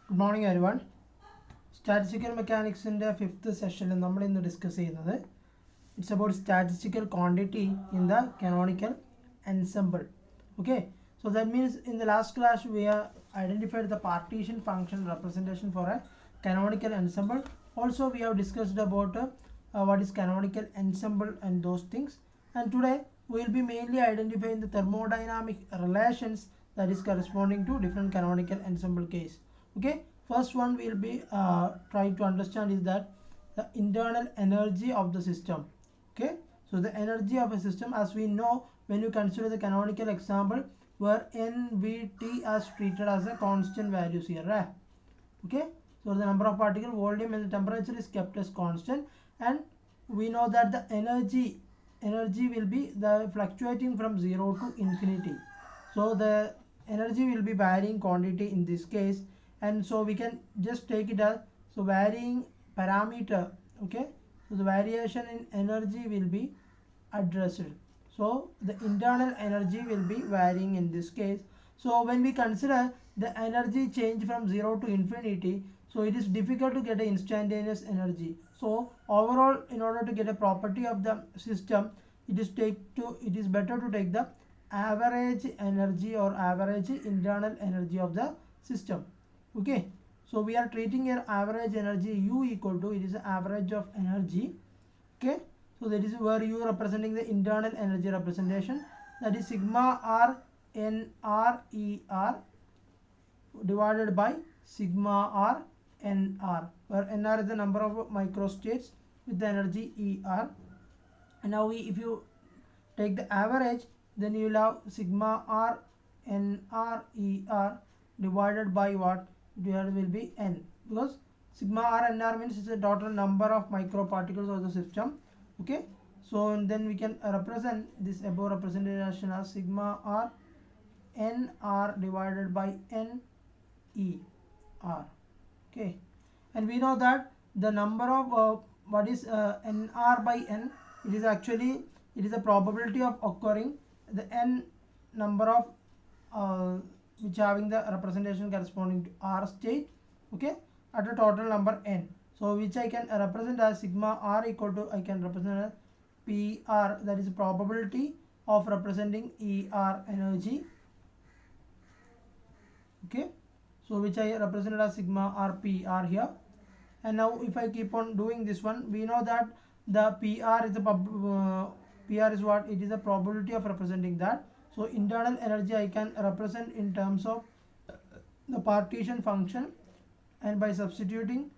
Good morning everyone. Statistical mechanics in the fifth session നമ്മൾ ഇന്ന് discuss ചെയ്യുന്നത് it's about statistical quantity in the canonical ensemble. Okay, so that means in the last class we have identified the partition function representation for a canonical ensemble. Also we have discussed about what is canonical ensemble and those things, and today we will be mainly identifying the thermodynamic relations that is corresponding to different canonical ensemble case. Okay, first one we will be trying to understand is that the internal energy of the system. Okay, so the energy of a system, as we know, when you consider the canonical example where nvt as treated as a constant values here, right? Okay, so the number of particle, volume and the temperature is kept as constant, and we know that the energy will be the fluctuating from 0 to infinity. So the energy will be varying quantity in this case, and so we can just take it as so varying parameter. Okay, so the variation in energy will be addressed. So the internal energy will be varying in this case. So when we consider the energy change from 0 to infinity, so it is difficult to get an instantaneous energy. So overall, in order to get a property of the system, it is better to take the average energy or average internal energy of the system. Okay, so we are treating here average energy U equal to, it is the average of energy. Okay, so that is where U representing the internal energy representation, that is sigma r n r e r divided by sigma r n r, where n r is the number of microstates with the energy E r. And now if you take the average, then you will have sigma r n r e r divided by what? There will be n, because sigma r n r means it's the total number of microparticles of the system. Okay, so and then we can represent this above representation as sigma r n r divided by n e r. Okay, and we know that the number of what is n r by n, it is actually, it is a probability of occurring the n number of which having the representation corresponding to r state. Okay, at a total number n, so which I can represent as sigma r equal to, I can represent as pr, that is probability of representing er energy. Okay, so which I represented as sigma r pr here. And now if I keep on doing this one, we know that the pr is the pr is what? It is the probability of representing that. So internal energy I can represent in terms of the partition function, and by substituting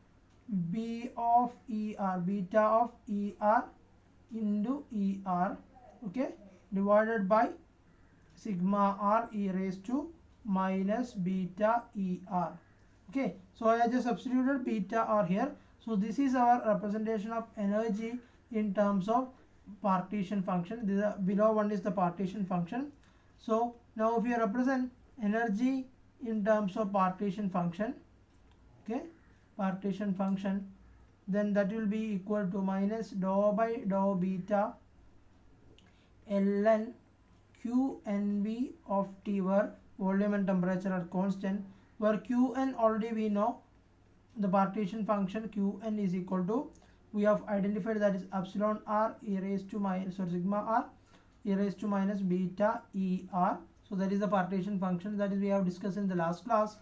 b of er, beta of er into er, okay, divided by sigma r e raised to minus beta er. Okay, so I just substituted beta r here. So this is our representation of energy in terms of partition function. Below one is the partition function. So now if you represent energy in terms of partition function, okay, partition function, then that will be equal to minus dou by dou beta ln qnv of t, where volume and temperature are constant, where qn already we know the partition function qn is equal to, we have identified that is epsilon r e raised to minus, so sigma r e raised to minus beta er. So that is the partition function that is we have discussed in the last class.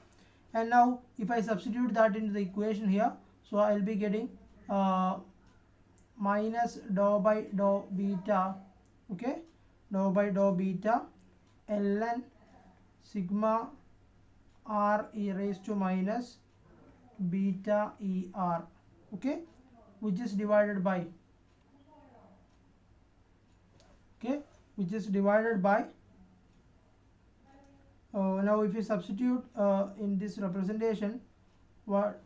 And now if I substitute that into the equation here, so I will be getting minus dou by dou beta, okay, dou by dou beta ln sigma r e raised to minus beta er, okay, which is divided by, okay, which is divided by now if you substitute in this representation, what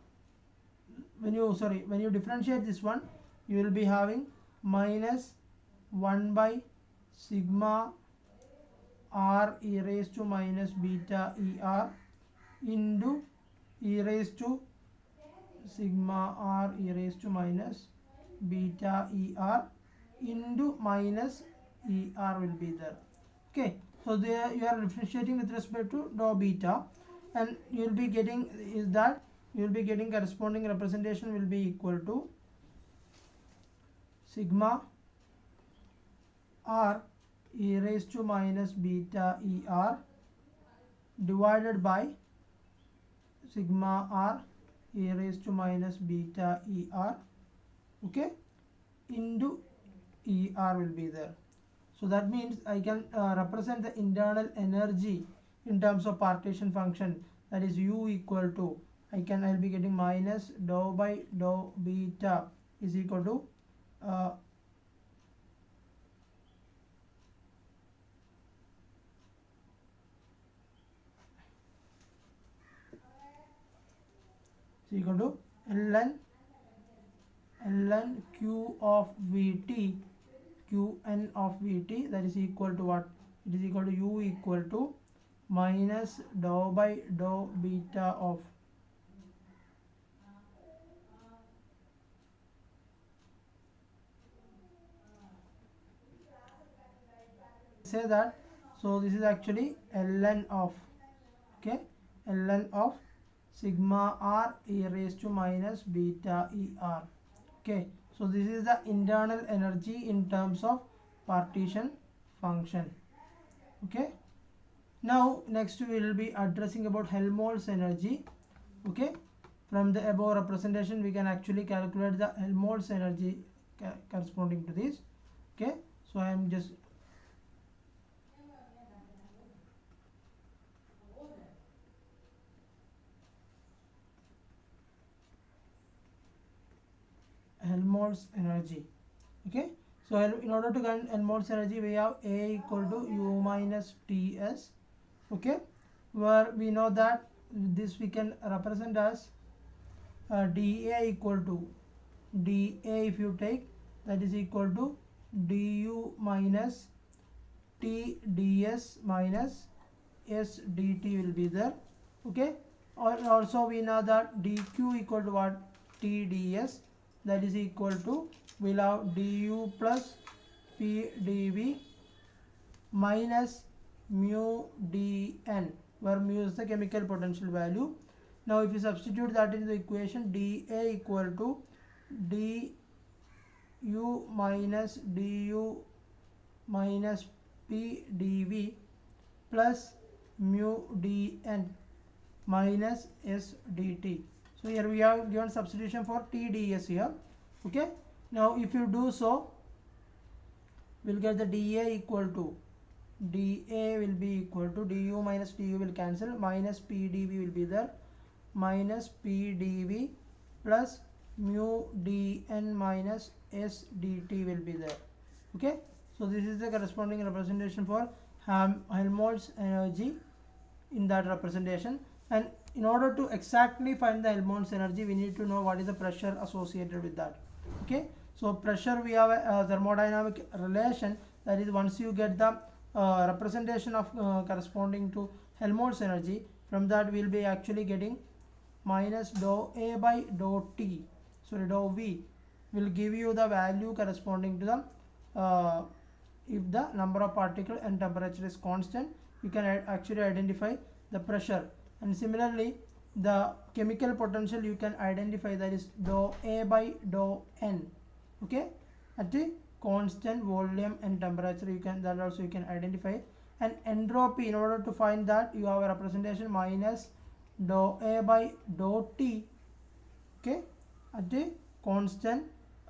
when you differentiate this one, you will be having minus 1 by sigma r e raised to minus beta er into e raised to sigma r e raised to minus beta er into minus er will be there. Okay, so there you are differentiating with respect to dou beta, and you will be getting is that you will be getting corresponding representation will be equal to sigma r e raised to minus beta er divided by sigma r e raised to minus beta er, okay, into er will be there. So that means I can represent the internal energy in terms of partition function, that is U equal to, I'll be getting minus dou by dou beta is equal to ln q of Vt, qn of Vt, that is equal to what? It is equal to U equal to minus dou by dou beta of say that. So this is actually ln of, okay, ln of sigma r e raised to minus beta er, okay. So this is the internal energy in terms of partition function, okay. Now next we will be addressing about Helmholtz energy, okay. From the above representation we can actually calculate the Helmholtz energy corresponding to this, okay. So I am just Helmholtz energy, okay. So in order to get Helmholtz energy we have A equal to U minus Ts, okay, where we know that this we can represent as dA equal to dA, if you take, that is equal to du minus T ds minus S dt will be there, okay. Or also we know that dq equal to what? T ds, that is equal to, we'll have du plus P dv minus mu dn, where mu is the chemical potential value. Now if you substitute that in the equation, dA equal to du minus P dv plus mu dn minus S dt. So here we have given substitution for T ds here, okay. Now if you do so, we'll get the dA equal to, dA will be equal to du minus du will cancel, minus P dv will be there, minus P dv plus mu dn minus S dt will be there, okay. So this is the corresponding representation for Helmholtz energy in that representation. And in order to exactly find the Helmholtz energy, we need to know what is the pressure associated with that, okay. So pressure, we have a thermodynamic relation, that is once you get the representation of corresponding to Helmholtz energy, from that we will be actually getting minus dou A by dou T, sorry, dou V will give you the value corresponding to the if the number of particles and temperature is constant, you can actually identify the pressure. And similarly the chemical potential you can identify, that is dou A by dou N, okay, at the constant volume and temperature, you can, that also you can identify. And entropy, in order to find that, you have a representation minus dou A by dou T, okay, at the constant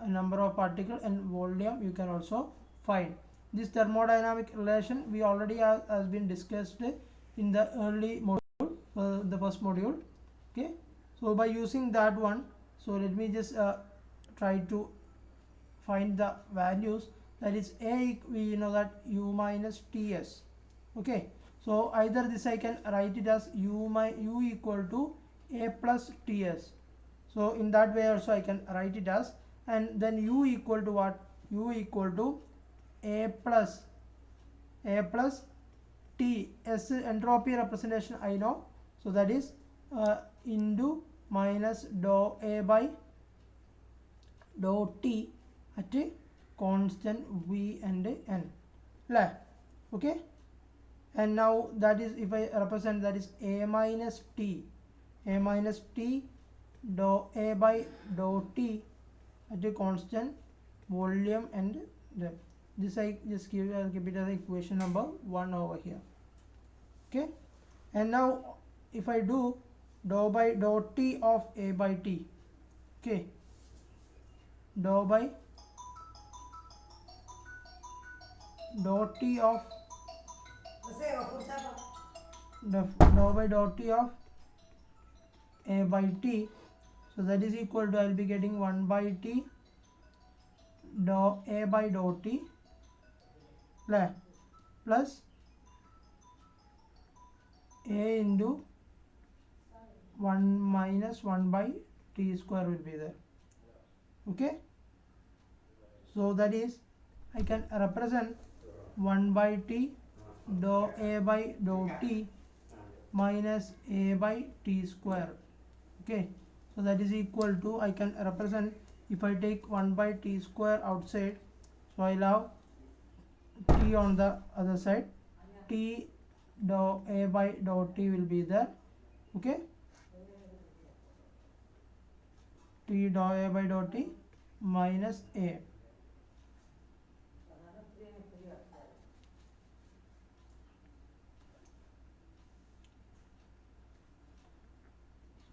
number of particles and volume you can also find. This thermodynamic relation we already has been discussed in the early module, the first module, okay. So by using that one, so let me just try to find the values, that is A, we know that U minus Ts, okay. So either this I can write it as U equal to A plus Ts, so in that way also I can write it as, and then U equal to what? U equal to A plus T, S entropy representation I know, so that is into minus dou A by dou T at a constant V and N, okay. And now that is, if I represent, that is A minus T dou A by dou T at a constant volume and depth. This I just give, I'll keep it as equation number 1 over here. Okay, and now if I do dou by dou T of A by T, okay, dou by dou T of dou by dou T of A by T, so that is equal to, I'll be getting 1 by T dou A by dou T plus A into 1 minus 1 by T square will be there. Okay, so that is, I can represent 1 by T dou A by dou T minus A by T square. Okay, so that is equal to, I can represent, if I take 1 by T square outside, so I'll have T on the other side, T dou A by dou T will be there. Okay, T dou A by dou T minus A.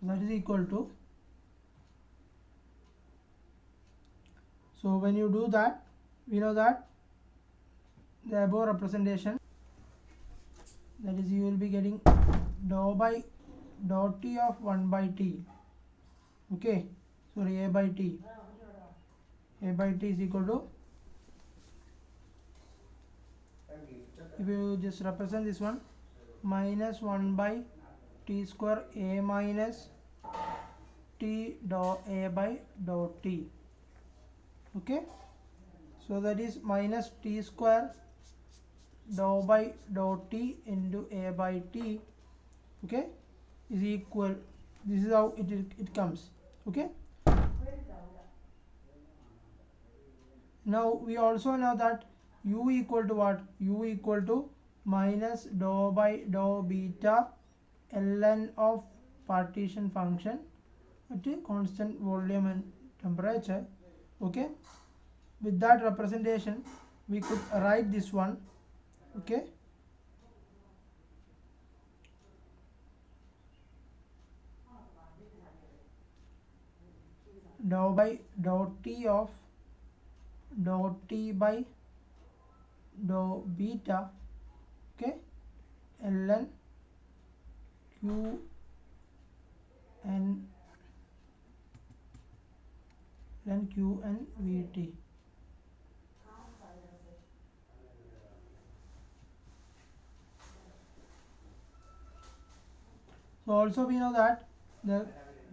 That is equal to, so when you do that, we know that the above representation, that is, you will be getting dou by dou T of 1 by T, okay, sorry, A by T is equal to, if you just represent this one, minus 1 by T square A minus T dou A by dou T. Okay, so that is minus T square dou by dou T into A by T, okay, is equal, this is how it comes. Okay, now we also know that u equal to what? U equal to minus dou by dou beta ln of partition function at a constant volume and temperature. Okay, with that representation we could write this one. Okay, dou by dou T of dou T by dou beta, okay, ln q and vt. So also we know that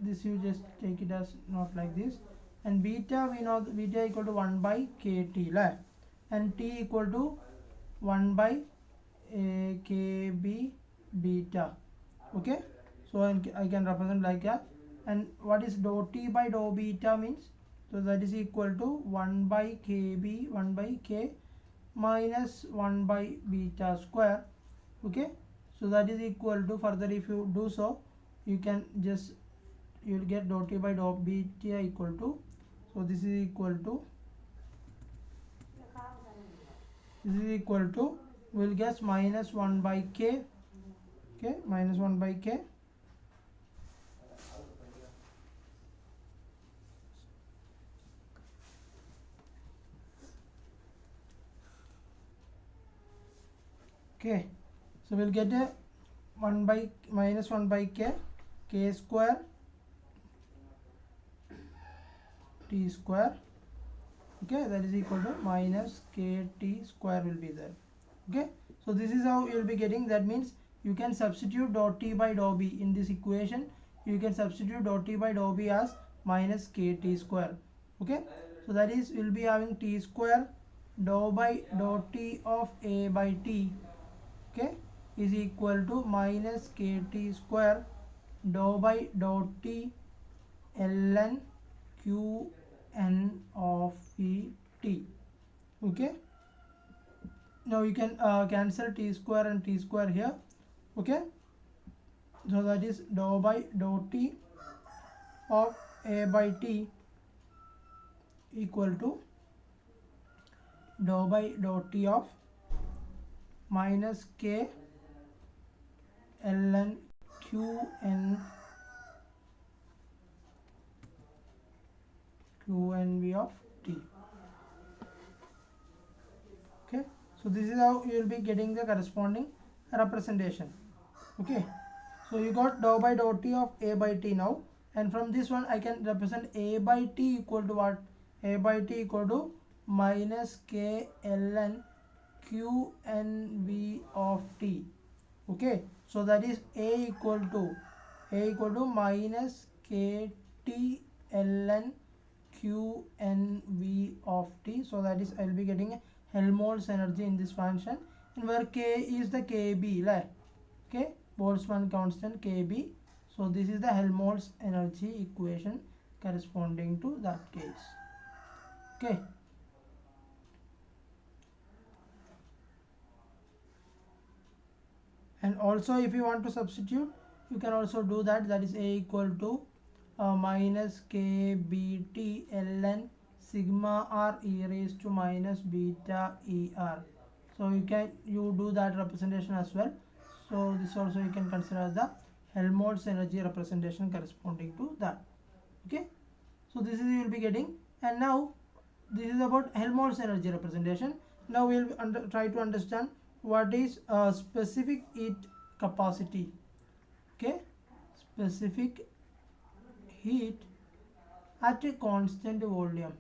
this you just take it as not like this, and beta we know beta equal to 1 by kt, and t equal to 1 by kb beta. Okay, so I can represent like that. And what is dou T by dou beta means? So that is equal to 1 by kb, 1 by k minus 1 by beta square. Okay, so that is equal to, further if you do so, you can just, you will get dou T by dou beta equal to, so this is equal to, we will guess minus 1 by k, okay, minus 1 by k okay, so we'll get a 1 by minus 1 by k square t square, okay, that is equal to minus kt square will be there. Okay, so this is how you will be getting, that means you can substitute dou T by dou b in this equation, you can substitute dou T by dou b as minus kt square. Okay, so that is, we will be having t square dou by dou T of A by T, okay, is equal to minus kt square dou by dou T ln q n of T. Okay, now you can cancel t square and t square here. Okay, so that is dou by dou T of A by T equal to dou by dou T of minus K ln QnV of T. Okay, so this is how you will be getting the corresponding representation. Okay, so you got dou by dou T of A by T now, and from this one I can represent A by T equal to what? A by T equal to minus K ln QnV of T. Okay, so that is A equal to minus KT ln QnV of T. So that is I will be getting a Helmholtz energy in this function, and where K is the KB, right? Okay, Boltzmann constant KB. So this is the Helmholtz energy equation corresponding to that case. Okay. And also if you want to substitute, you can also do that. That is A equal to minus KBT ln sigma r e raised to minus beta er. So you do that representation as well. So this also you can consider as the Helmholtz energy representation corresponding to that. Okay, so this is you will be getting. And now this is about Helmholtz energy representation. Now we will try to understand what is specific heat capacity. Okay, specific heat at a constant volume.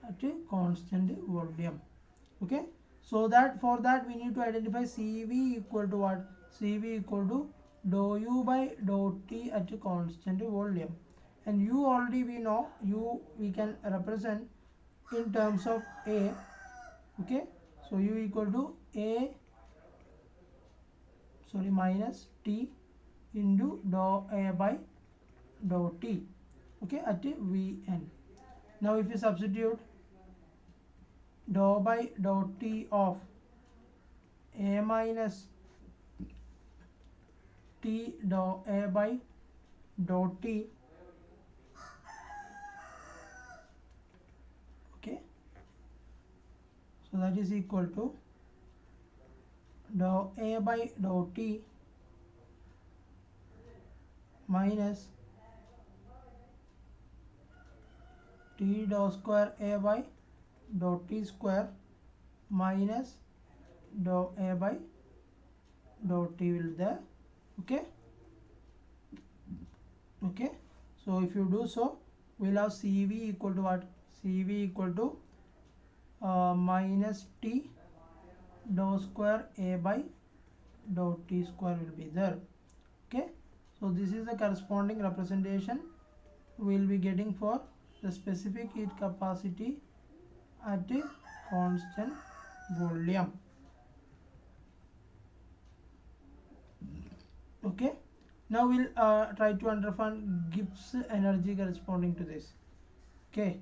At a constant volume. Okay, so that for that we need to identify CV equal to what? CV equal to dou U by dou T at a constant volume. And U already we know, U we can represent in terms of A. Okay, so U equal to minus T into dou A by dou T. Okay, at Vn. Now if you substitute dou by dou T of A minus T dou A by dou T, okay, so that is equal to dou A by dou T minus T dou square A by dou T square minus dou A by dou T will there. Okay, okay, so if you do so, we'll have CV equal to what? CV equal to minus T dou square A by dou T square will be there. Okay, so this is the corresponding representation we will be getting for the specific heat capacity at a constant volume. Okay, now we'll try to understand Gibbs energy corresponding to this. Okay,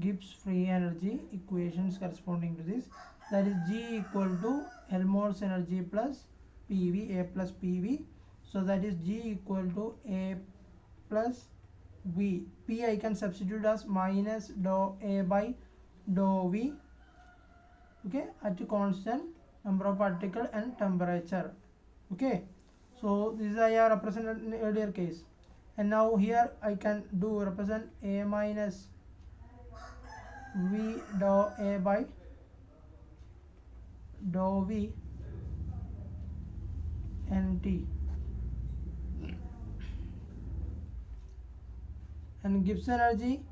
Gibbs free energy equations corresponding to this, that is G equal to Helmholtz energy plus PV, A plus PV. So that is G equal to A plus V. P I can substitute as minus dou A by dou V. Okay, at a constant number of particle and temperature. Okay, so this is I have represented in earlier case, and now here I can do represent A minus V dou A by dou V nt, and Gibbs energy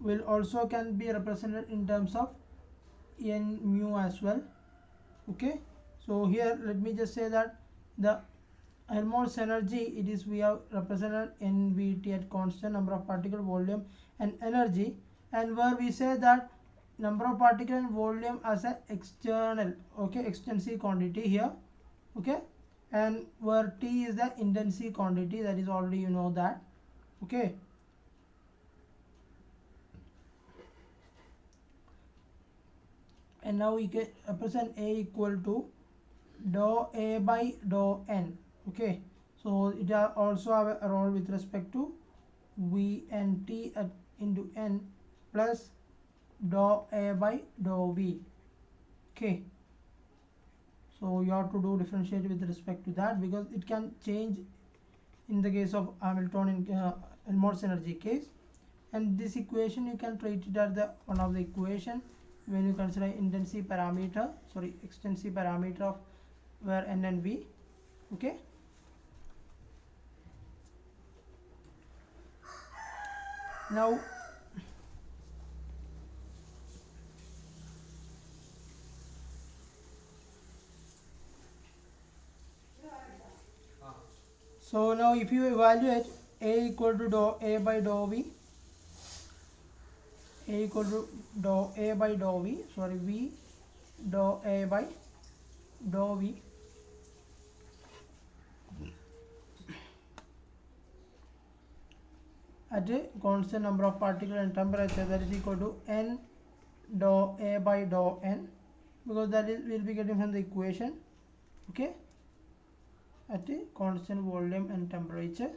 will also can be represented in terms of n mu as well. Okay, so here let me just say that the Helmholtz energy, it is we have represented NVT at constant number of particle, volume and energy, and where we say that number of particle and volume as an external, okay, extensive quantity here. Okay, and where T is the intensive quantity, that is already you know that. Okay, and now we can represent A equal to dou A by dou N. Okay, so it also have a role with respect to Vnt into N plus dou A by dou V. Okay, so you have to do differentiate with respect to that because it can change in the case of Hamiltonian Helmholtz energy case. And this equation you can treat it as the one of the equation when you consider extensive parameter of where N and V. Okay, now if you evaluate A equal to dou A by dou V, A equal to dou A by dou V, V dou A by dou V, at a constant number of particles and temperature, that is equal to N dou A by dou N, because that is will be getting from the equation. Okay, at a constant volume and temperature.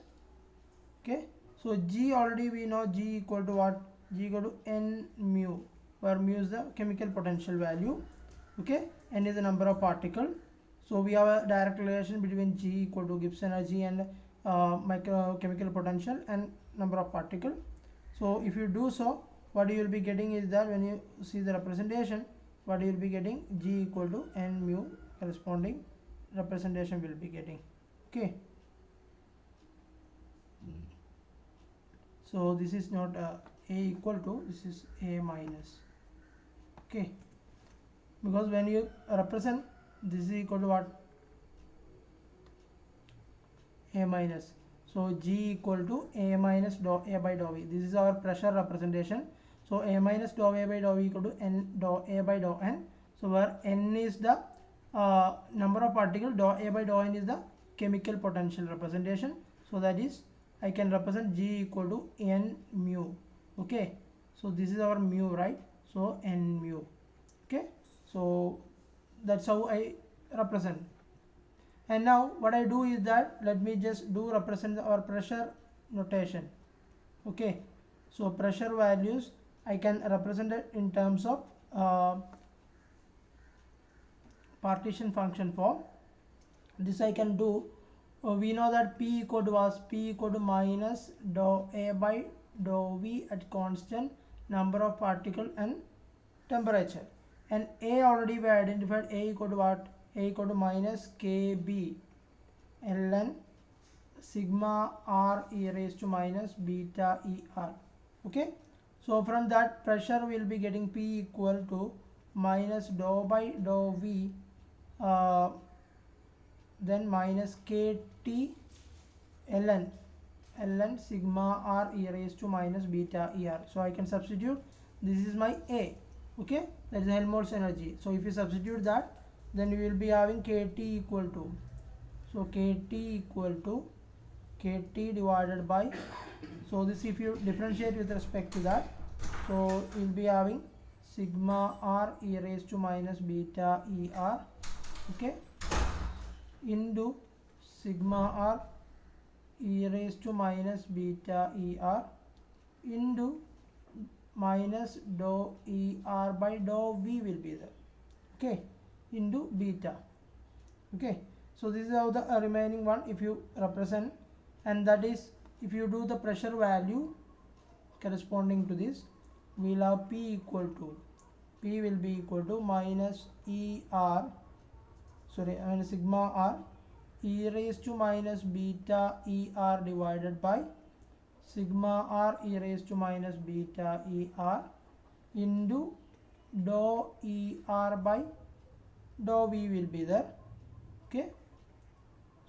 Okay, so G already we know G equal to what? G equal to N mu, where mu is the chemical potential value. Okay, N is the number of particles. So we have a direct relation between G equal to Gibbs energy and chemical potential and number of particles. So if you do so, what you will be getting is that when you see the representation, what you will be getting, G equal to N mu, corresponding representation will be getting. Okay, so this is not A equal to, this is A minus. Okay, because when you represent, this is equal to what? A minus. So G equal to A minus dou A by dou V. This is our pressure representation. So A minus dou A by dou V equal to N dou A by dou N. So where N is the number of particles, dou A by dou N is the chemical potential representation. So that is, I can represent G equal to N mu. Okay, so this is our mu, right? So N mu. Okay, so that's how I represent. And now what I do is that, let me just do represent our pressure notation. Okay, so pressure values I can represent it in terms of partition function form. This I can do. We know that P equal to minus dou A by dou V at constant number of particle and temperature. And A already we identified, A equal to what? A equal to minus KB ln sigma r e raised to minus beta er. Okay, so from that pressure we will be getting P equal to minus dou by dou V, then minus kt ln sigma r e raised to minus beta er. So I can substitute, this is my A. Okay, that is Helmholtz energy. So if you substitute that, then we will be having kt equal to, so kt equal to kt divided by, so this if you differentiate with respect to that, so we will be having sigma r e raised to minus beta er, okay, into sigma r e raised to minus beta er into minus dou er by dou v will be there. Okay, into beta. Okay, so this is how the remaining one if you represent, and that is if you do the pressure value corresponding to this, we will have P equal to, P will be equal to minus sigma r e raised to minus beta er divided by sigma r e raised to minus beta er into dou er by dou v will be there. Okay,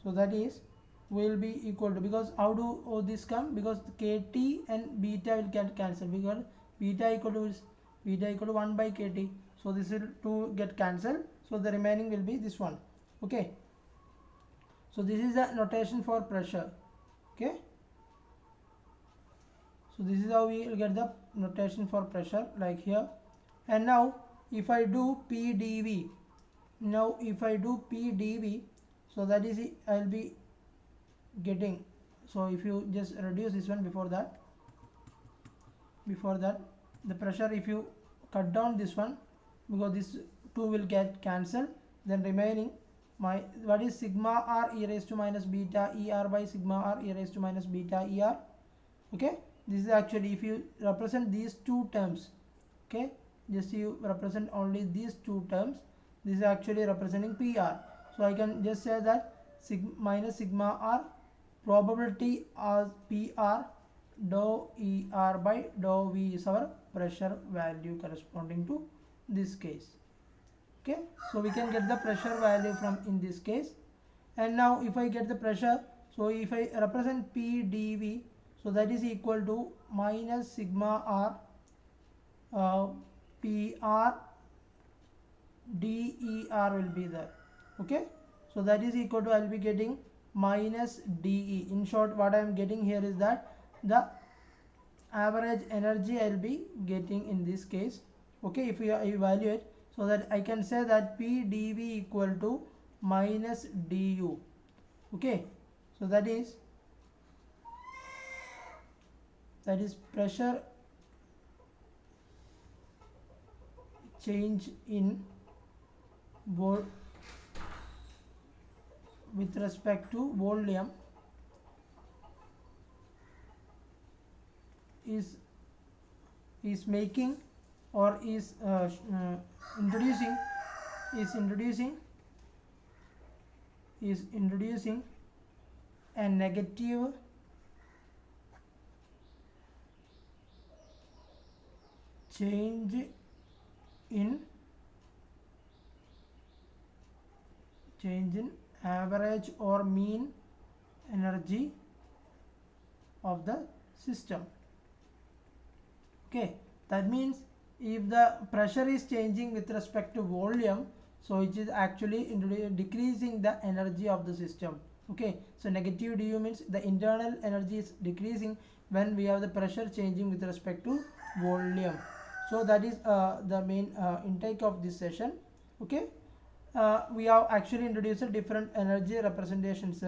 so that is will be equal to, because how do this come, because kt and beta will get cancelled, because beta equal to 1 by kt, so this will 2 get cancelled, so the remaining will be this one. Okay, so this is the notation for pressure. Okay, so this is how we will get the notation for pressure, like here. And now if I do P dV, Now if I do P dV, so that is I'll be getting, so if you just reduce this one, before that the pressure, if you cut down this one, because this 2 will get cancelled, then remaining my what is sigma r e raised to minus beta er by sigma r e raised to minus beta er. Okay, this is actually, if you represent these two terms, okay, just you represent only these two terms, this is actually representing PR. So I can just say that minus sigma r probability as PR dou ER by dou V is our pressure value corresponding to this case. Okay, so we can get the pressure value from in this case. And now if I get the pressure, so if I represent P dV, so that is equal to minus sigma r PR DER will be there. Okay, so that is equal to, I'll be getting minus DE. In short, what I am getting here is that the average energy I'll be getting in this case. Okay, if we evaluate, so that I can say that P dV equal to minus du. Okay, so that is pressure change in with respect to volume is making, or is introducing a negative change in average or mean energy of the system. Okay, that means if the pressure is changing with respect to volume, so it is actually decreasing the energy of the system. Okay, so negative du means the internal energy is decreasing when we have the pressure changing with respect to volume. So that is the main intake of this session. Okay, we have actually introduced different energy representations.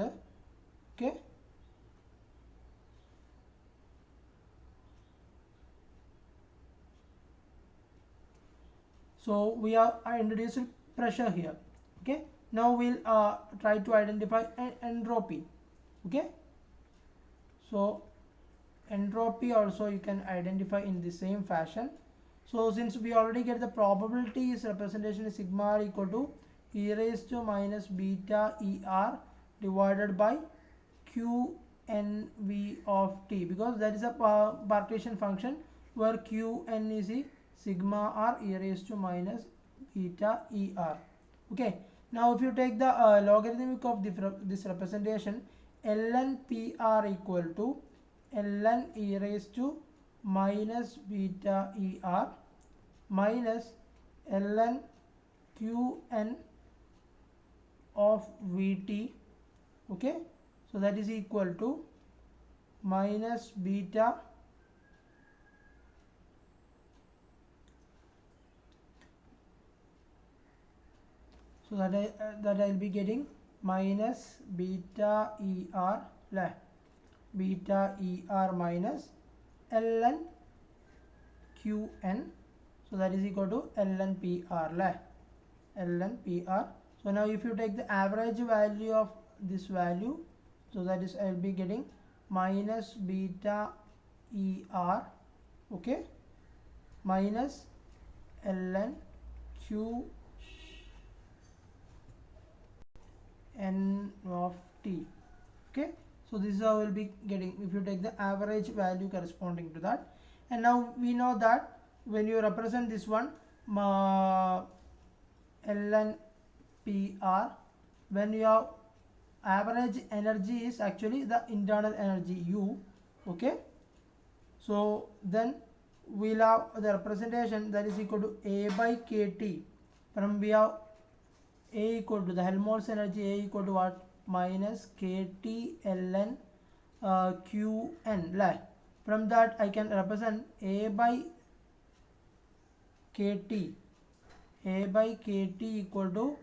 Okay, so we have introduced pressure here. Okay, now we'll try to identify entropy. Okay, so entropy also you can identify in the same fashion. So since we already get the probability is representation is sigma r equal to e raised to minus beta er divided by qnv of t, because that is a partition function where qn is the sigma r e raised to minus beta er. Okay, now if you take the logarithmic of this representation, ln pr equal to ln e raised to minus beta er minus ln qn of vt. Okay, so that is equal to minus beta so that I'll be getting minus beta er minus ln qn, so that is equal to ln pr. So now if you take the average value of this value, so that is I'll be getting minus beta er, okay, minus ln q n of t. Okay, so this is how we'll be getting if you take the average value corresponding to that. And now we know that when you represent this one ln pr, when your average energy is actually the internal energy U. Okay, so then we'll have the representation that is equal to A by KT. From we have A equal to the Helmholtz energy, A equal to what? Minus KT ln Qn. From that I can represent A by KT equal to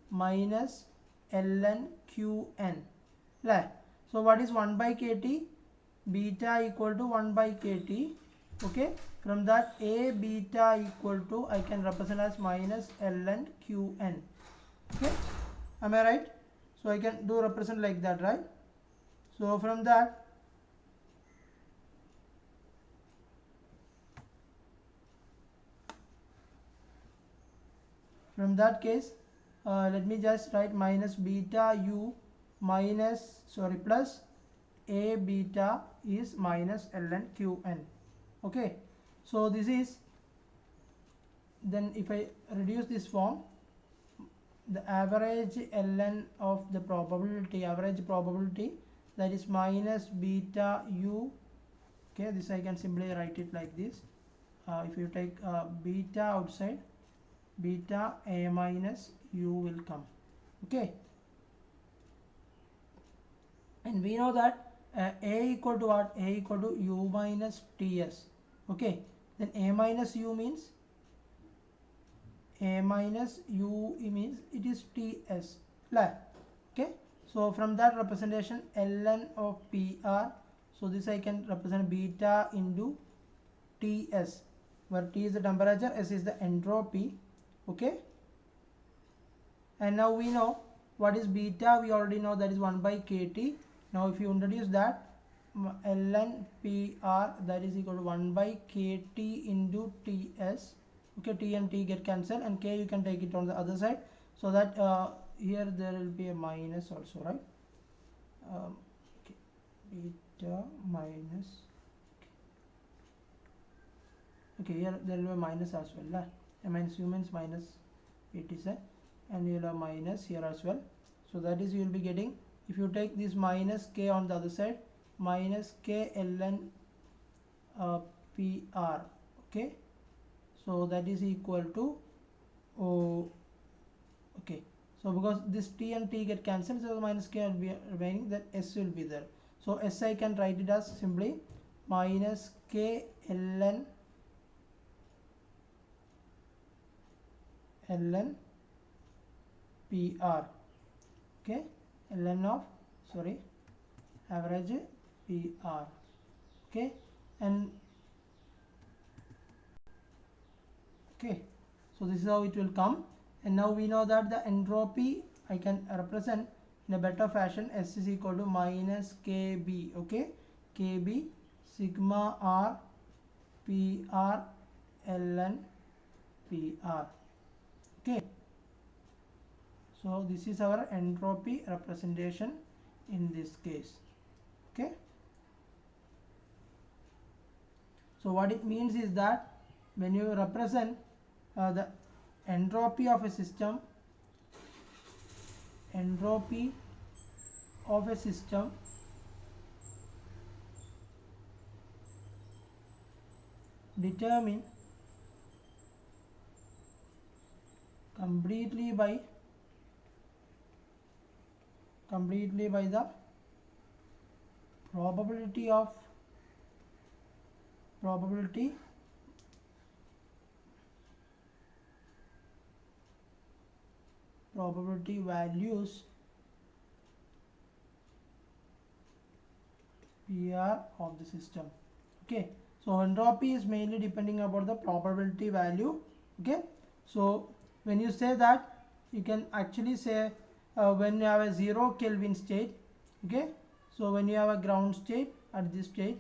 minus ln qn. So what is 1 by kt? Beta equal to 1 by kt. Okay, from that a beta equal to, I can represent as minus ln qn. Okay, am I right? So I can do represent like that, right? So from that, case, let me just write minus beta u minus, plus a beta is minus ln qn. Okay, so this is, then if I reduce this form, the average ln of the probability, average probability, that is minus beta u. Okay, this I can simply write it like this. If you take beta outside, beta a minus u will come. Okay, and we know that a equal to what? A equal to u minus ts. Okay, then a minus u means, a minus u means it is ts. Okay, so from that representation, ln of pr, so this I can represent beta into ts, where T is the temperature, S is the entropy. Okay, and now we know what is beta. We already know that is 1 by kt. Now if you introduce that, ln pr, that is equal to 1 by kt into ts. Okay, t and t get cancelled, and k you can take it on the other side, so that here there will be a minus also, right? Okay, beta minus, okay, here there will be a minus as well. A minus u means minus it is a, and you will have minus here as well. So that is, you will be getting, if you take this minus k on the other side, minus k ln pr. Okay, so that is equal to, okay, so because this t and t get cancelled, so the minus k will be remaining, that s will be there. So s I can write it as simply minus k ln pr. Okay, ln of, average pr. Okay, and okay, so this is how it will come. And now we know that the entropy I can represent in a better fashion. S is equal to minus kb. Okay, kb sigma r pr ln pr. Okay, so this is our entropy representation in this case. Okay, so what it means is that when you represent the entropy of a system, determined completely by the probability values PR of the system. Okay, so entropy is mainly depending upon the probability value. Okay, so when you say that, you can actually say when you have a 0 Kelvin state. Okay, so when you have a ground state at this state,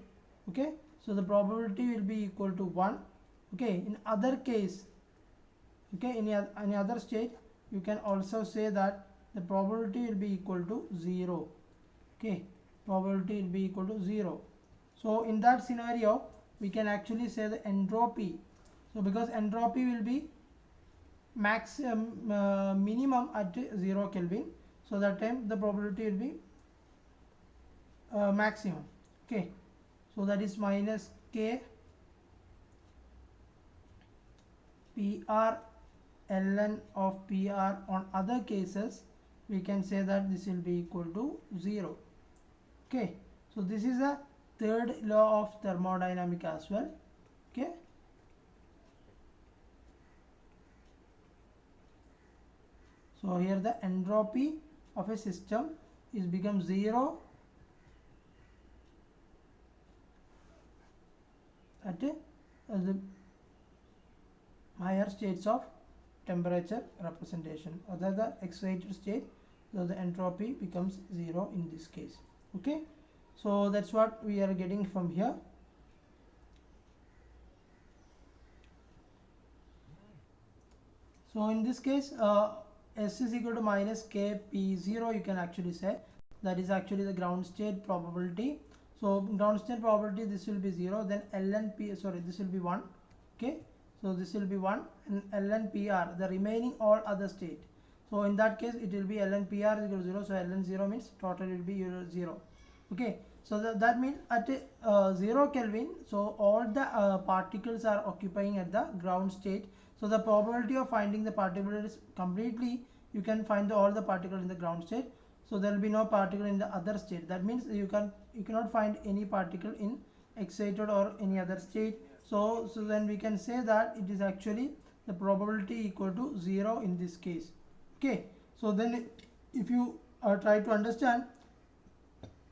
okay, so the probability will be equal to 1. Okay, in other case, okay, in any other state, you can also say that the probability will be equal to 0. Okay, probability will be equal to 0. So in that scenario, we can actually say the entropy. So because entropy will be minimum at 0 Kelvin, so that time the probability will be maximum. Okay, so that is minus k pr ln of pr. On other cases, we can say that this will be equal to 0. Okay, so this is a third law of thermodynamics as well. Okay, so So here the entropy of a system is become 0 at the higher states of temperature representation, other the excited state, so the entropy becomes 0 in this case. Okay, so that's what we are getting from here. So in this case, S is equal to minus K P0, you can actually say that is actually the ground state probability. So ground state probability, this will be 0, then ln P, sorry, this will be 1. Okay, so this will be 1, and ln PR, the remaining all other state. So in that case, it will be ln PR is equal to 0, so ln 0 means total will be 0. Okay, so that means at 0 Kelvin, so all the particles are occupying at the ground state. So the probability of finding the particle is completely, you can find all the particle in the ground state. So there will be no particle in the other state. That means you cannot find any particle in excited or any other state. So then we can say that it is actually the probability equal to 0 in this case. Okay, so then if you try to understand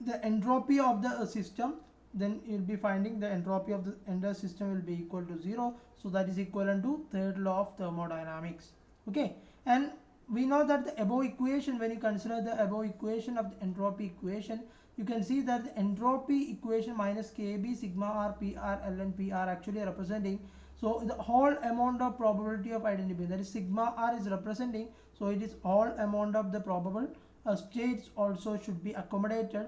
the entropy of the system, then you will be finding the entropy of the entire system will be equal to 0. So that is equivalent to third law of thermodynamics. Okay, and we know that the above equation, when you consider the above equation of the entropy equation, you can see that the entropy equation minus Kb sigma r PR ln PR actually representing, so the whole amount of probability of identity, that is sigma r is representing, so it is all amount of the probable states also should be accommodated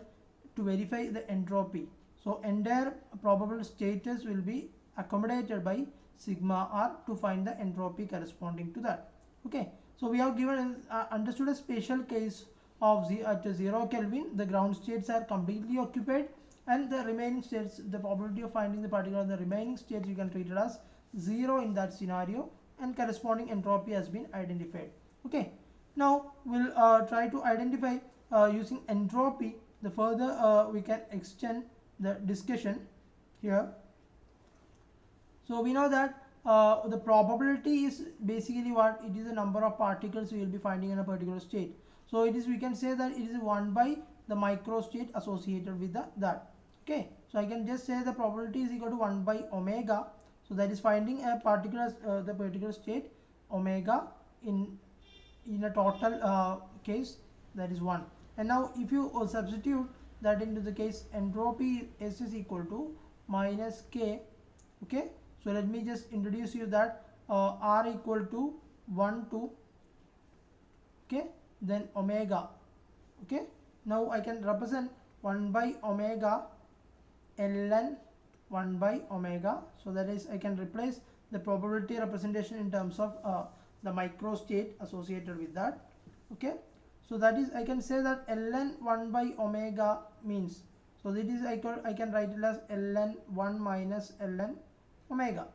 to verify the entropy. So entire probable status will be accommodated by sigma r to find the entropy corresponding to that. Okay, so we have given understood a special case of at 0 Kelvin, the ground states are completely occupied, and the remaining states, the probability of finding the particle in the remaining states, you can treat it as 0 in that scenario, and corresponding entropy has been identified. Okay, now we'll try to identify using entropy. The further we can extend the discussion here. So we know that the probability is basically what it is, the number of particles we will be finding in a particular state. So it is, we can say that it is 1 by the micro state associated with that. Okay, so I can just say the probability is equal to 1 by omega. So that is finding a particular the particular state omega in a total case, that is 1. And now if you substitute that into the case, entropy S is equal to minus K. Okay, so let me just introduce you that R equal to 1 to, okay, then omega. Okay, now I can represent 1 by omega ln 1 by omega. So that is, I can replace the probability representation in terms of the micro state associated with that. Okay, so that is, I can say that ln 1 by omega means, so that is I can write it as ln 1 minus ln omega.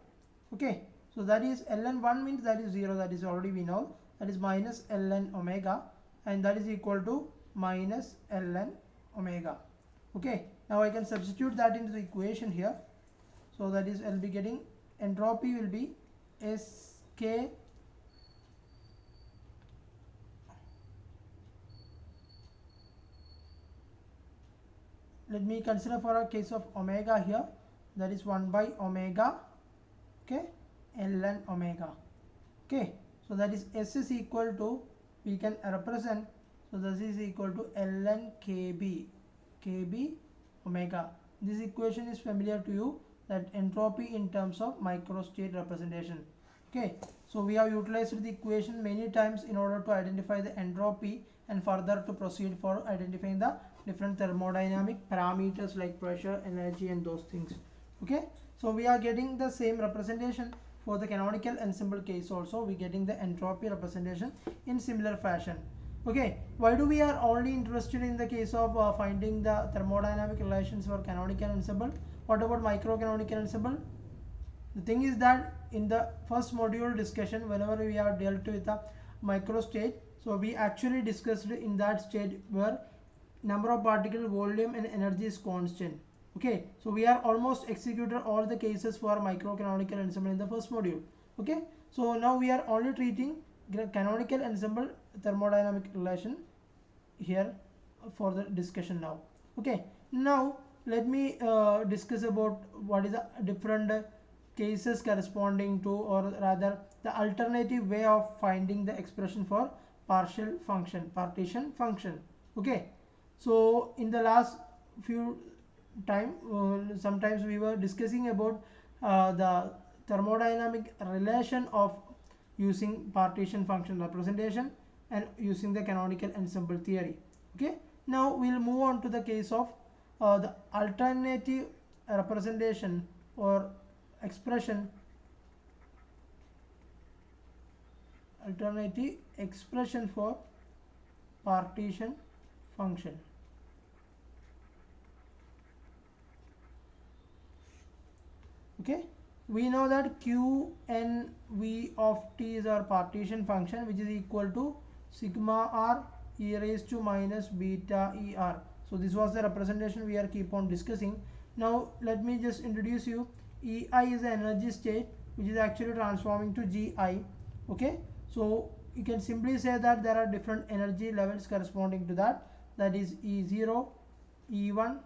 Okay, so that is ln 1 means that is 0, that is already we know, that is minus ln omega, and that is equal to minus ln omega. Okay, now I can substitute that into the equation here. So that is, I'll be getting entropy will be Sk, let me consider for a case of omega here, that is 1 by omega, okay, ln omega. Okay, so that is S is equal to, we can represent, so this is equal to ln kb omega. This equation is familiar to you, that entropy in terms of microstate representation. Okay, so we have utilized the equation many times in order to identify the entropy and further to proceed for identifying the different thermodynamic parameters like pressure, energy, and those things. Okay, so we are getting the same representation for the canonical ensemble case also. We getting the entropy representation in similar fashion. Okay, why do we are only interested in the case of finding the thermodynamic relations for canonical ensemble? What about microcanonical ensemble? The thing is that in the first module discussion, whenever we have dealt with the microstate, so we actually discussed in that state where number of particle, volume, and energy is constant. Okay, so we are almost executed all the cases for microcanonical ensemble in the first module. Okay, so now we are only treating canonical ensemble thermodynamic relation here for the discussion now. Okay, now let me discuss about what is the different cases corresponding to, or rather the alternative way of finding the expression for partition function. Okay, so in the last few time sometimes we were discussing about the thermodynamic relation of using partition function representation and using the canonical ensemble theory. Okay, now we'll move on to the case of the alternative representation or expression, alternative expression for partition function. Okay, we know that QNV of t is our partition function, which is equal to sigma r e raised to minus beta er. So this was the representation we are keep on discussing. Now let me just introduce you. Ei is the energy state which is actually transforming to Gi. Okay, so you can simply say that there are different energy levels corresponding to that, that is E0, E1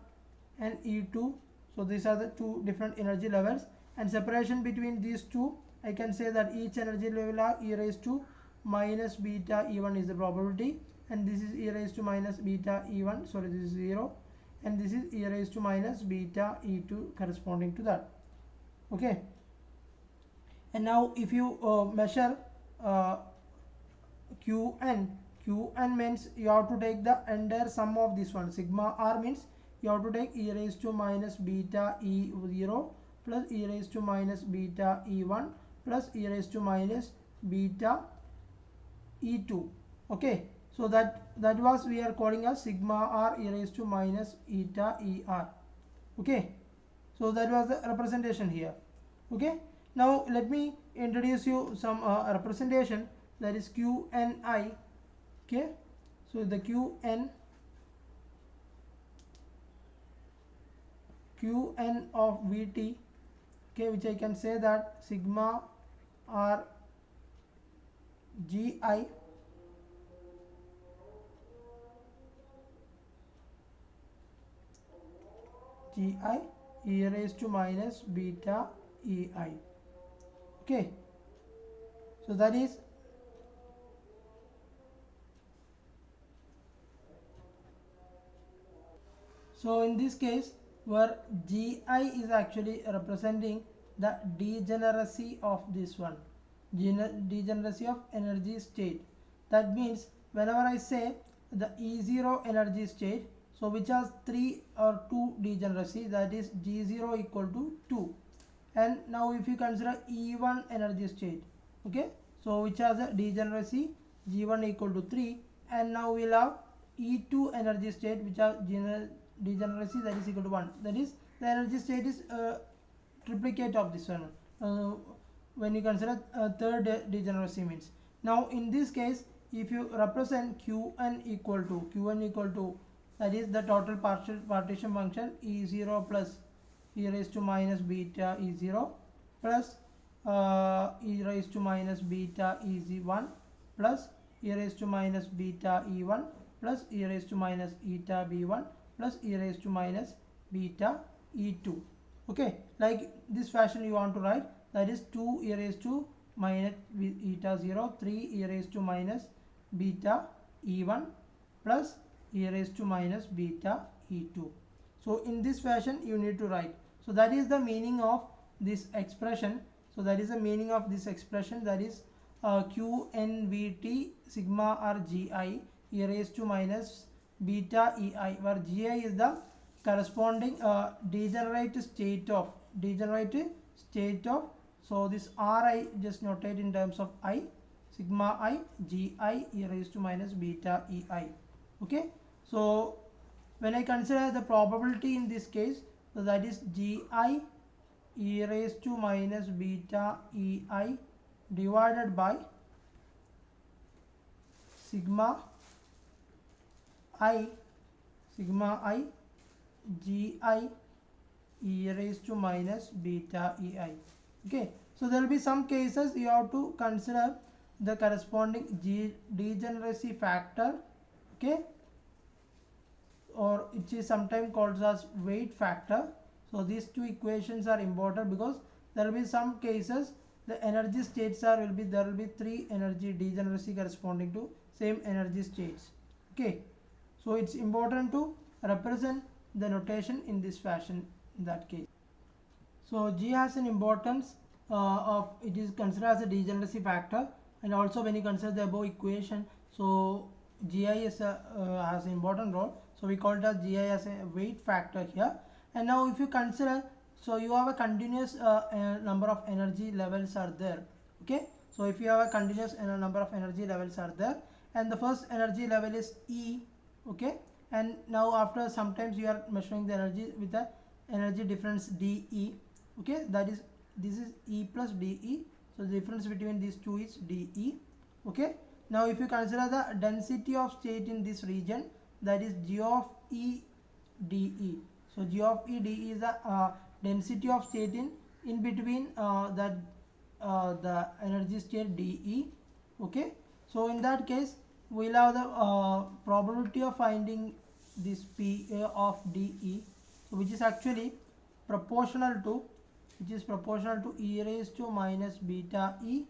and E2. So these are the two different energy levels, and separation between these two, I can say that each energy level are e raised to minus beta E1 is the probability, and this is e raised to minus beta E1, sorry, this is 0, and this is e raised to minus beta E2 corresponding to that. Okay, and now if you measure Qn means you have to take the entire sum of this one. Sigma r means you have to take e raised to minus beta E0 plus e raised to minus beta E1 plus e raised to minus beta E2. Okay, so that was we are calling as sigma r e raised to minus eta er. Okay, so that was the representation here. Okay, now let me introduce you some representation, that is Qni. Okay, so the Qn of Vt, okay, which I can say that sigma r Gi e raised to minus beta ei. Okay, so that is so in this case where Gi is actually representing the degeneracy of this one, degeneracy of energy state. That means whenever I say the E0 energy state, so which has 3 or 2 degeneracy, that is G0 equal to 2. And now if you consider E1 energy state, okay, so which has a degeneracy G1 equal to 3, and now we'll have E2 energy state which has degeneracy that is equal to 1. That is the energy state is triplicate of this one when you consider third degeneracy means. Now in this case, if you represent Qn equal to that is the total partition function E0 plus e raised to minus beta E0 plus e raised to minus beta E1 plus e raised to minus beta E1 plus e raised to minus eta B1 plus e raised to minus beta E2. Okay, like this fashion you want to write, that is 2 e raised to minus eta 0, 3 e raised to minus beta E1 plus e raised to minus beta E2. So in this fashion you need to write. So that is the meaning of this expression. So that is the meaning of this expression, that is QNVT sigma r Gi e raised to minus beta Ei, where Gi is the corresponding degenerate state of so this Ri just notate in terms of I, sigma I Gi e raised to minus beta Ei. Okay, so when I consider the probability in this case, so that is Gi e raised to minus beta Ei divided by sigma I Gi e raised to minus beta Ei. Okay, so there will be some cases you have to consider the corresponding degeneracy factor, okay, or it is sometimes called as weight factor. So these two equations are important because there will be some cases the energy states are will be there will be three energy degeneracy corresponding to same energy states. Okay, so it's important to represent the notation in this fashion in that case. So G has an importance of it is considered as a degeneracy factor, and also when you consider the above equation, so Gi is has an important role. So we call it as Gi as a weight factor here. And now if you consider, so you have a continuous number of energy levels are there. Okay, so if you have a continuous number of energy levels are there, and the first energy level is E. Okay, and now after sometimes you are measuring the energy with the energy difference dE. Okay, that is this is E plus dE, so the difference between these two is dE. Okay, now if you consider the density of state in this region, that is G of E dE. So G of E dE is the density of state in between the energy state dE. Okay, so in that case we'll have the probability of finding this PA of dE, so which is actually proportional to e raised to minus beta E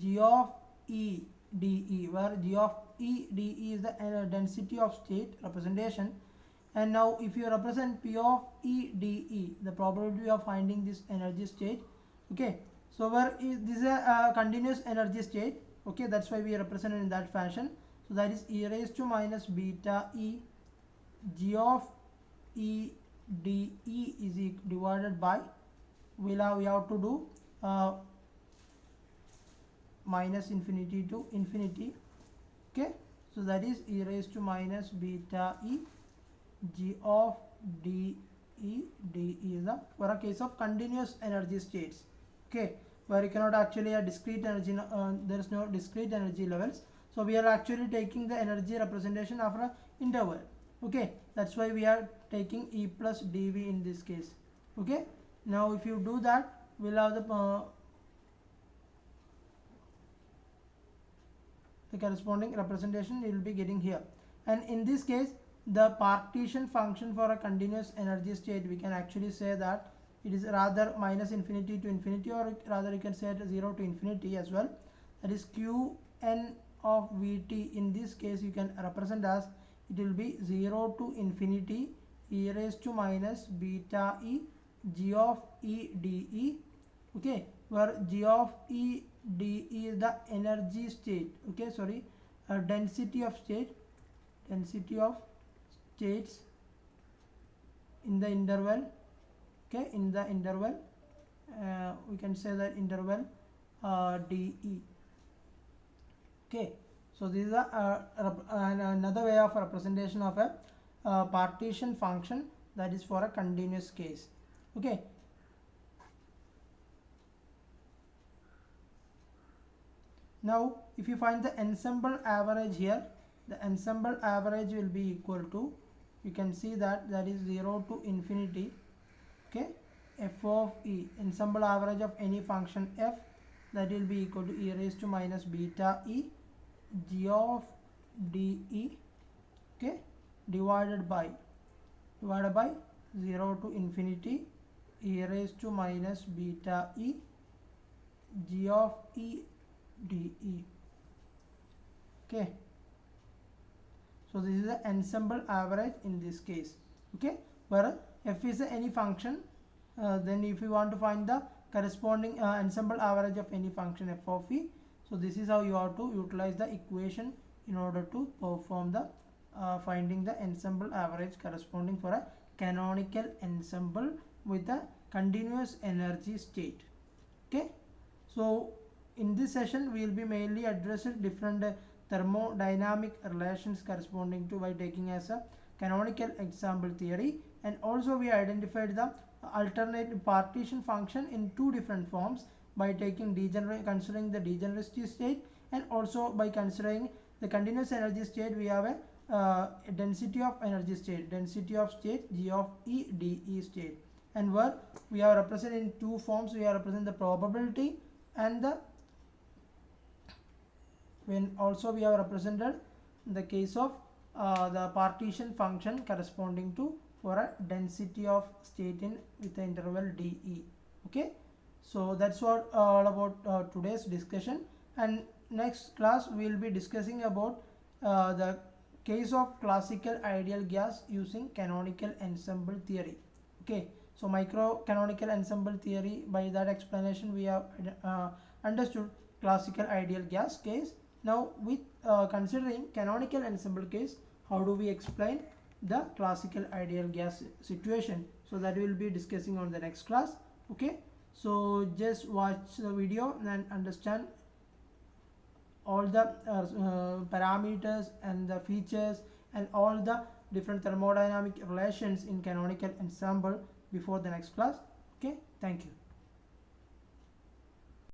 G of E dE, where G of E dE is the density of state representation. And now if you represent P of E dE, the probability of finding this energy state. Okay, so where is this is a continuous energy state. Okay, that's why we represent it in that fashion. So that is e raised to minus beta E G of E dE is divided by, we have to do minus infinity to infinity. Okay, so that is e raised to minus beta E G of dE dE is the for a case of continuous energy states. Okay, where you cannot actually a discrete energy, there is no discrete energy levels, so we are actually taking the energy representation of an interval. Okay, that's why we are taking E plus dV in this case. Okay, now if you do that, we'll have the corresponding representation you will be getting here. And in this case, the partition function for a continuous energy state, we can actually say that it is rather minus infinity to infinity, or rather you can say it 0 to infinity as well. That is Qn of Vt. In this case you can represent as it will be 0 to infinity e raised to minus beta E G of E dE. Okay, where G of E dE is the energy state. Okay, sorry, density of states in the interval. Okay, in the interval we can say that interval dE. Okay, so this is another way of representation of a partition function, that is for a continuous case. Okay, now if you find the ensemble average here, the ensemble average will be equal to, you can see that is 0 to infinity. Okay, f of E, ensemble average of any function f, that will be equal to e raised to minus beta E G of dE. Okay, divided by 0 to infinity e raised to minus beta E G of E dE. Okay, so this is the ensemble average in this case. Okay, where f is any function, then if you want to find the corresponding ensemble average of any function f of E, so this is how you have to utilize the equation in order to perform the finding the ensemble average corresponding for a canonical ensemble with a continuous energy state. Okay, so in this session we will be mainly addressing different thermodynamic relations corresponding to by taking as a canonical example theory, and also we identified the alternate partition function in two different forms by taking considering the degeneracy state, and also by considering the continuous energy state. We have a density of energy state, G of E dE state, and where we are represented in two forms. We are representing the probability and the when also we have represented the case of the partition function corresponding to for a density of state in with the interval dE. Okay, so that's what all about today's discussion, and next class we will be discussing about the case of classical ideal gas using canonical ensemble theory. Okay, so micro canonical ensemble theory, by that explanation we have understood classical ideal gas case. Now with considering canonical ensemble case, how do we explain the classical ideal gas situation? So that we will be discussing on the next class. Okay, so just watch the video and understand all the parameters and the features and all the different thermodynamic relations in canonical ensemble before the next class. Okay, thank you.